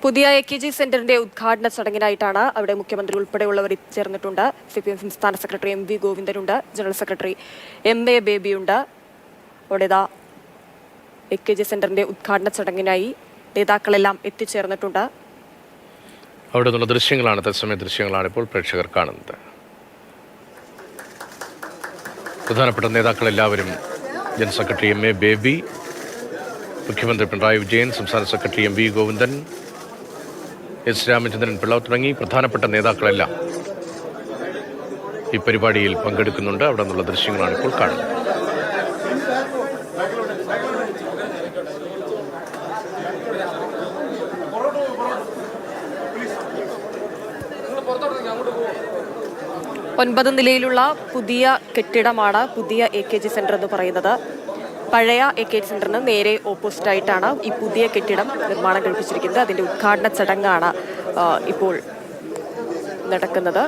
പുതിയ AKG സെന്ററിന്റെ ഉദ്ഘാടന ചടങ്ങിനായിട്ടാണ് അവിടെ മുഖ്യമന്ത്രി ഉൾപ്പെടെയുള്ളവർ ചേർന്നിട്ടുണ്ട്. CPM സംസ്ഥാന സെക്രട്ടറി MV ഗോവിന്ദനുണ്ട്, ജനറൽ സെക്രട്ടറി MA ബേബിയുണ്ട്. അവിടെ AKG സെന്ററിന്റെ ഉദ്ഘാടന ചടങ്ങിനായി നേതാക്കളെല്ലാം എത്തിച്ചേർന്നിട്ടുണ്ട്. അവിടെ നിന്നുള്ള ദൃശ്യങ്ങളാണ്, തത്സമയ ദൃശ്യങ്ങളാണ് ഇപ്പോൾ പ്രേക്ഷകർ കാണുന്നത്. പ്രധാനപ്പെട്ട നേതാക്കളെല്ലാവരും ജനറൽ സെക്രട്ടറി MA ബേബി, മുഖ്യമന്ത്രി പിണറായി വിജയൻ, സംസ്ഥാന secretary MV Govindan, S Ramachandran Pillai തുടങ്ങി പ്രധാനപ്പെട്ട നേതാക്കളെല്ലാം ഈ പരിപാടിയിൽ പങ്കെടുക്കുന്നുണ്ട്. അവിടെ നിന്നുള്ള ദൃശ്യങ്ങളാണ് ഇപ്പോൾ കാണുന്നത്. ഒൻപത് നിലയിലുള്ള പുതിയ കെട്ടിടമാണ് പുതിയ AKG സെന്റർ എന്ന് പറയുന്നത്. പഴയ AKG സെന്ററിന് നേരെ ഓപ്പോസിറ്റായിട്ടാണ് ഈ പുതിയ കെട്ടിടം നിർമ്മാണം കഴിപ്പിച്ചിരിക്കുന്നത്. അതിന്റെ ഉദ്ഘാടന ചടങ്ങാണ് ഇപ്പോൾ നടക്കുന്നത്.